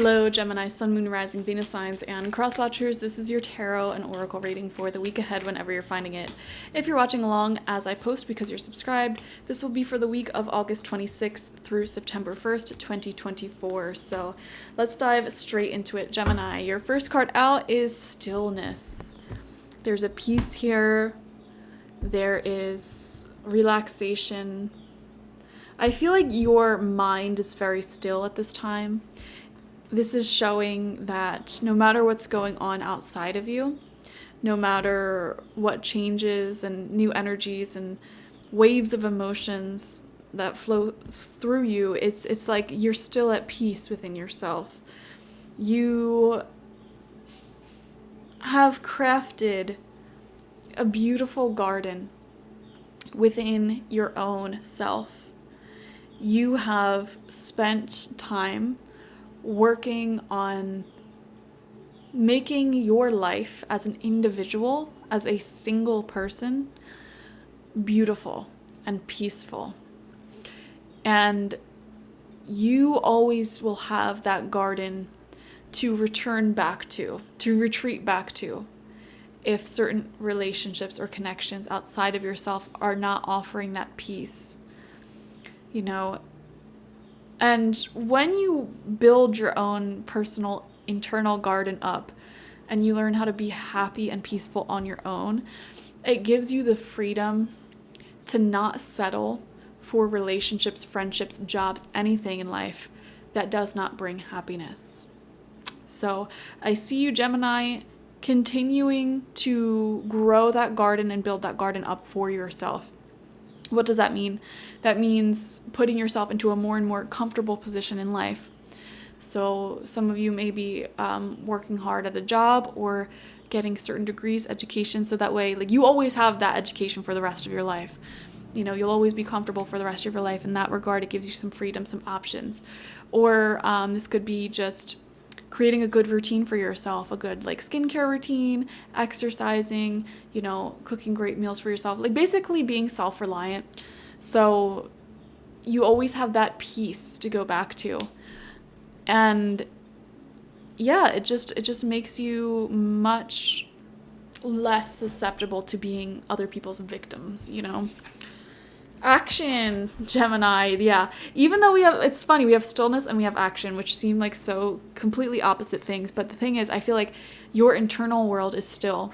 Hello, Gemini, Sun, Moon, Rising, Venus signs, and cross watchers. This is your tarot and oracle reading for the week ahead whenever you're finding it. If you're watching along as I post because you're subscribed, this will be for the week of August 26th through September 1st, 2024. So let's dive straight into it, Gemini. Your first card out is stillness. There's a peace here. There is relaxation. I feel like your mind is very still at this time. This is showing that no matter what's going on outside of you, no matter what changes and new energies and waves of emotions that flow through you, it's like you're still at peace within yourself. You have crafted a beautiful garden within your own self. You have spent time working on making your life as an individual, as a single person, beautiful and peaceful. And you always will have that garden to return back to retreat back to, if certain relationships or connections outside of yourself are not offering that peace, you know. And when you build your own personal internal garden up and you learn how to be happy and peaceful on your own, it gives you the freedom to not settle for relationships, friendships, jobs, anything in life that does not bring happiness. So I see you, Gemini, continuing to grow that garden and build that garden up for yourself. What does that mean? That means putting yourself into a more and more comfortable position in life. So some of you may be working hard at a job or getting certain degrees, education, so that way, like, you always have that education for the rest of your life. You know, you'll always be comfortable for the rest of your life. In that regard, it gives you some freedom, some options. Or this could be just creating a good routine for yourself, a good like skincare routine, exercising, you know, cooking great meals for yourself, like basically being self-reliant. So you always have that peace to go back to. And yeah, it just makes you much less susceptible to being other people's victims, you know. Action, Gemini. Yeah, even though it's funny, we have stillness and we have action, which seem like so completely opposite things, but the thing is, I feel like your internal world is still,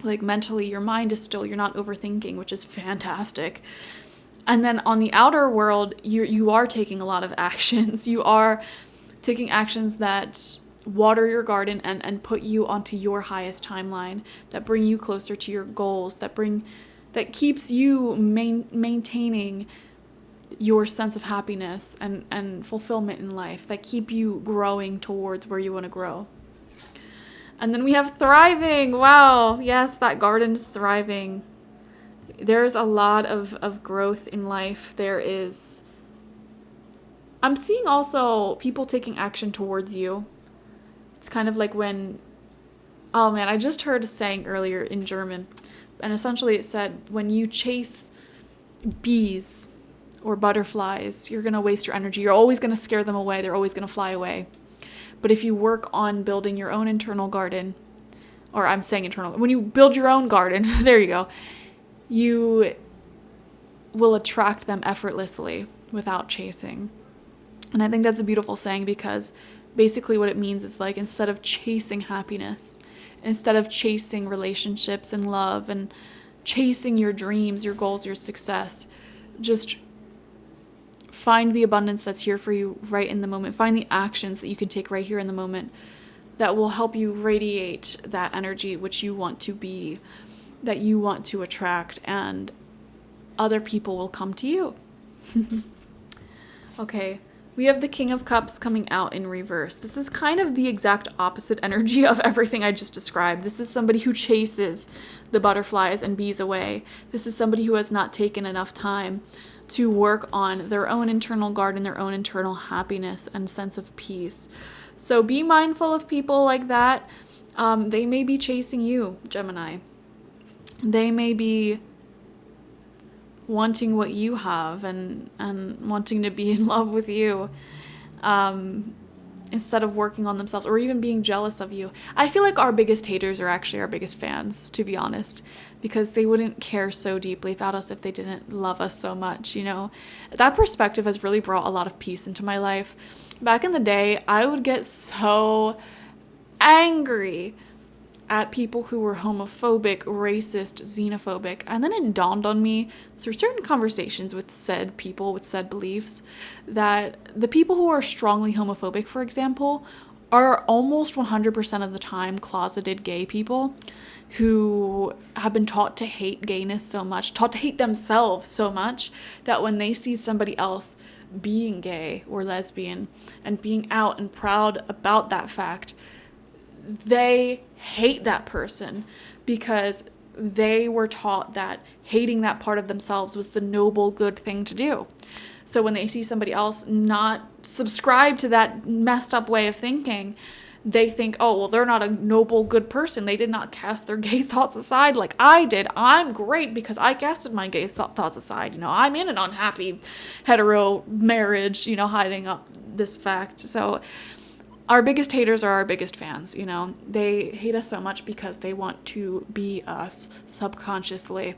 like mentally your mind is still, you're not overthinking, which is fantastic. And then on the outer world, you are taking a lot of actions. You are taking actions that water your garden and put you onto your highest timeline, that bring you closer to your goals, that keeps you maintaining your sense of happiness and fulfillment in life, that keep you growing towards where you want to grow. And then we have thriving. Wow. Yes, that garden is thriving. There's a lot of growth in life. I'm seeing also people taking action towards you. It's kind of like when, oh man, I just heard a saying earlier in German. And essentially it said, when you chase bees or butterflies, you're going to waste your energy. You're always going to scare them away. They're always going to fly away. But if you work on building your own internal garden, or I'm saying internal, when you build your own garden, there you go, you will attract them effortlessly without chasing. And I think that's a beautiful saying, because basically what it means is, like, instead of chasing happiness, instead of chasing relationships and love and chasing your dreams, your goals, your success, just find the abundance that's here for you right in the moment. Find the actions that you can take right here in the moment that will help you radiate that energy which you want to be, that you want to attract, and other people will come to you. Okay. We have the King of Cups coming out in reverse. This is kind of the exact opposite energy of everything I just described. This is somebody who chases the butterflies and bees away. This is somebody who has not taken enough time to work on their own internal garden, their own internal happiness and sense of peace. So be mindful of people like that. They may be chasing you, Gemini. They may be wanting what you have and wanting to be in love with you. instead of working on themselves or even being jealous of you. I feel like our biggest haters are actually our biggest fans, to be honest, because they wouldn't care so deeply about us if they didn't love us so much, you know? That perspective has really brought a lot of peace into my life. Back in the day, I would get so angry at people who were homophobic, racist, xenophobic. And then it dawned on me through certain conversations with said people, with said beliefs, that the people who are strongly homophobic, for example, are almost 100% of the time closeted gay people who have been taught to hate gayness so much, taught to hate themselves so much, that when they see somebody else being gay or lesbian and being out and proud about that fact, they hate that person because they were taught that hating that part of themselves was the noble, good thing to do. So when they see somebody else not subscribe to that messed up way of thinking, they think, oh, well, they're not a noble, good person. They did not cast their gay thoughts aside like I did. I'm great because I casted my gay thoughts aside. You know, I'm in an unhappy hetero marriage, you know, hiding up this fact. So our biggest haters are our biggest fans, you know. They hate us so much because they want to be us subconsciously.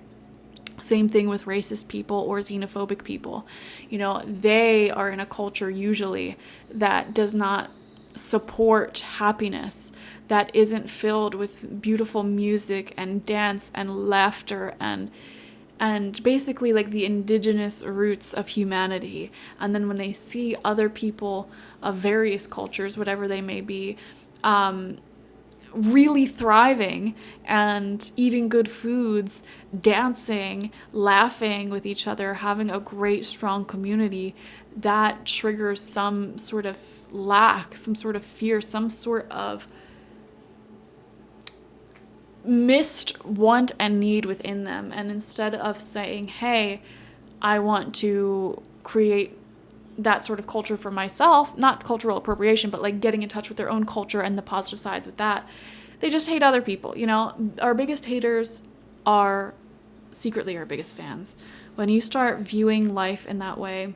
Same thing with racist people or xenophobic people. You know, they are in a culture usually that does not support happiness, that isn't filled with beautiful music and dance and laughter and basically like the indigenous roots of humanity. And then when they see other people of various cultures, whatever they may be, really thriving and eating good foods, dancing, laughing with each other, having a great, strong community, that triggers some sort of lack, some sort of fear, some sort of missed want and need within them. And instead of saying, hey, I want to create that sort of culture for myself, not cultural appropriation, but like getting in touch with their own culture and the positive sides with that, they just hate other people. You know, our biggest haters are secretly our biggest fans. When you start viewing life in that way,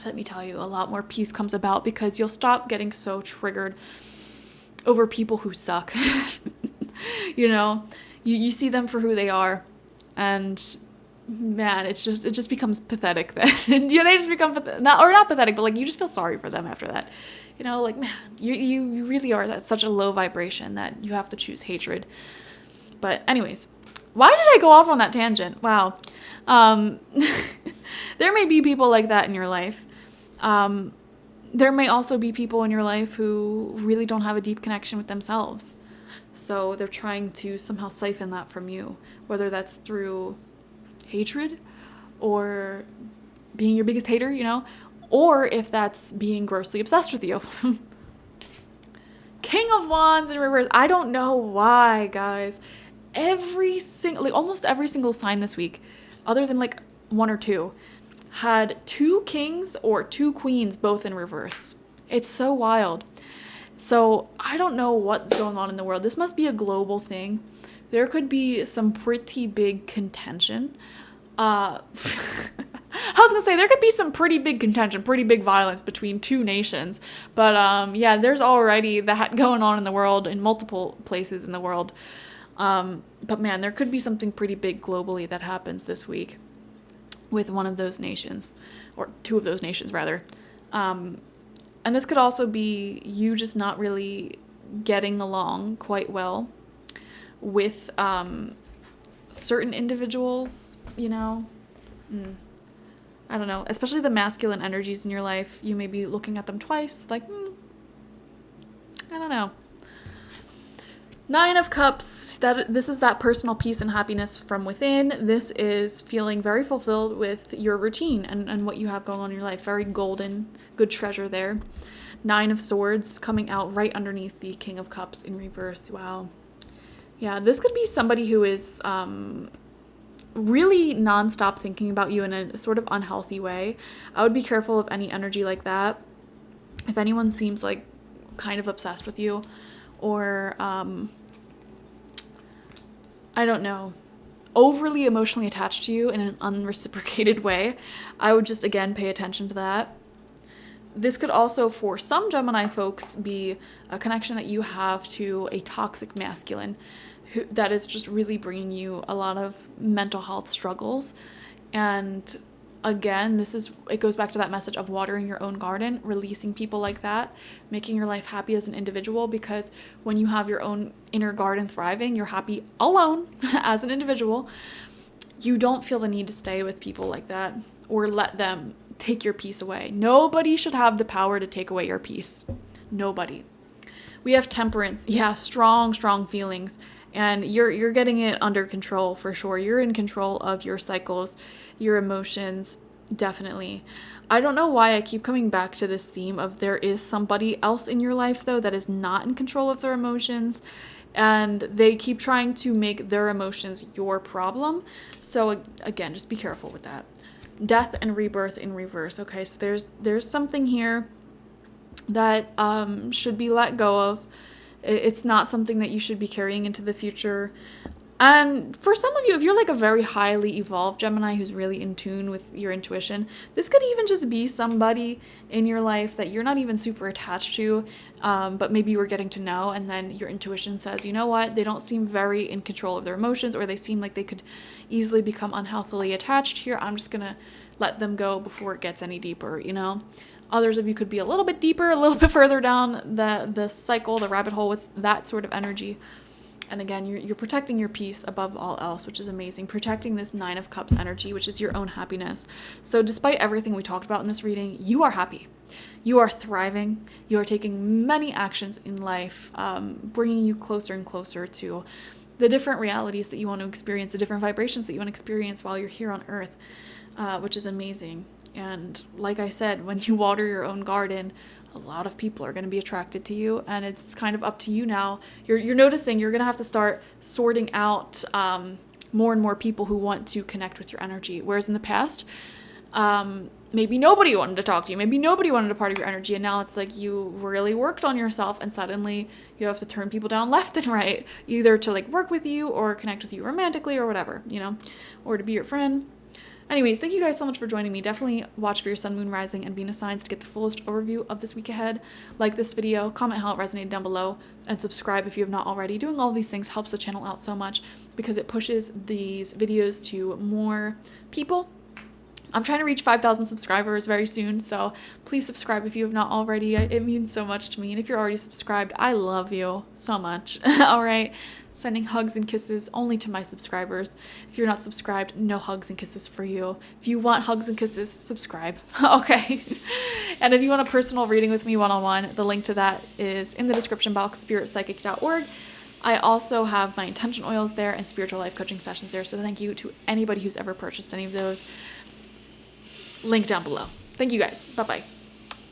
let me tell you, a lot more peace comes about because you'll stop getting so triggered over people who suck. You know, you see them for who they are, and man, it just becomes pathetic then. And yeah, they just become not pathetic, but like you just feel sorry for them after that. You know, like, man, you really are at such a low vibration that you have to choose hatred. But anyways, why did I go off on that tangent? Wow. There may be people like that in your life. There may also be people in your life who really don't have a deep connection with themselves. So they're trying to somehow siphon that from you, whether that's through hatred or being your biggest hater, you know, or if that's being grossly obsessed with you. King of Wands in reverse. I don't know why, guys. Almost every single sign this week, other than like one or two, had 2 kings or 2 queens both in reverse. It's so wild. So I don't know what's going on in the world. This must be a global thing. There could be some pretty big contention. I was gonna say there could be some pretty big contention, pretty big violence between 2 nations. But yeah, there's already that going on in the world, in multiple places in the world. But man, there could be something pretty big globally that happens this week with one of those nations, or 2 of those nations rather. And this could also be you just not really getting along quite well with certain individuals, you know. I don't know, especially the masculine energies in your life. You may be looking at them twice, like, I don't know. 9 of Cups, this is that personal peace and happiness from within. This is feeling very fulfilled with your routine and what you have going on in your life. Very golden, good treasure there. 9 of Swords coming out right underneath the King of Cups in reverse. Wow. Yeah, this could be somebody who is really nonstop thinking about you in a sort of unhealthy way. I would be careful of any energy like that. If anyone seems like kind of obsessed with you, or I don't know, overly emotionally attached to you in an unreciprocated way, I would just, again, pay attention to that. This could also, for some Gemini folks, be a connection that you have to a toxic masculine that is just really bringing you a lot of mental health struggles. And again, it goes back to that message of watering your own garden, releasing people like that, making your life happy as an individual, because when you have your own inner garden thriving, you're happy alone as an individual. You don't feel the need to stay with people like that or let them take your peace away. Nobody should have the power to take away your peace. Nobody. We have temperance. Yeah, strong feelings. And you're getting it under control for sure. You're in control of your cycles, your emotions, definitely. I don't know why I keep coming back to this theme of there is somebody else in your life, though, that is not in control of their emotions. And they keep trying to make their emotions your problem. So again, just be careful with that. Death and rebirth in reverse. Okay, so there's something here that should be let go of. It's not something that you should be carrying into the future. And for some of you, if you're like a very highly evolved Gemini who's really in tune with your intuition, this could even just be somebody in your life that you're not even super attached to, but maybe you were getting to know, and then your intuition says, you know what, they don't seem very in control of their emotions, or they seem like they could easily become unhealthily attached here. I'm just going to let them go before it gets any deeper, you know? Others of you could be a little bit deeper, a little bit further down the cycle, the rabbit hole with that sort of energy. And again, you're protecting your peace above all else, which is amazing. Protecting this 9 of Cups energy, which is your own happiness. So despite everything we talked about in this reading, you are happy. You are thriving. You are taking many actions in life, bringing you closer and closer to the different realities that you want to experience, the different vibrations that you want to experience while you're here on Earth, which is amazing. And like I said, when you water your own garden, a lot of people are going to be attracted to you, and it's kind of up to you now. You're noticing you're going to have to start sorting out more and more people who want to connect with your energy. Whereas in the past, maybe nobody wanted to talk to you. Maybe nobody wanted a part of your energy. And now it's like you really worked on yourself, and suddenly you have to turn people down left and right, either to like work with you or connect with you romantically or whatever, you know, or to be your friend. Anyways, thank you guys so much for joining me. Definitely watch for your sun, moon, rising, and Venus signs to get the fullest overview of this week ahead. Like this video, comment how it resonated down below, and subscribe if you have not already. Doing all these things helps the channel out so much because it pushes these videos to more people. I'm trying to reach 5,000 subscribers very soon, so please subscribe if you have not already. It means so much to me. And if you're already subscribed, I love you so much. All right. Sending hugs and kisses only to my subscribers. If you're not subscribed, no hugs and kisses for you. If you want hugs and kisses, subscribe. Okay. And if you want a personal reading with me one-on-one, the link to that is in the description box, spiritpsychic.org. I also have my intention oils there and spiritual life coaching sessions there. So thank you to anybody who's ever purchased any of those. Link down below. Thank you guys. Bye-bye.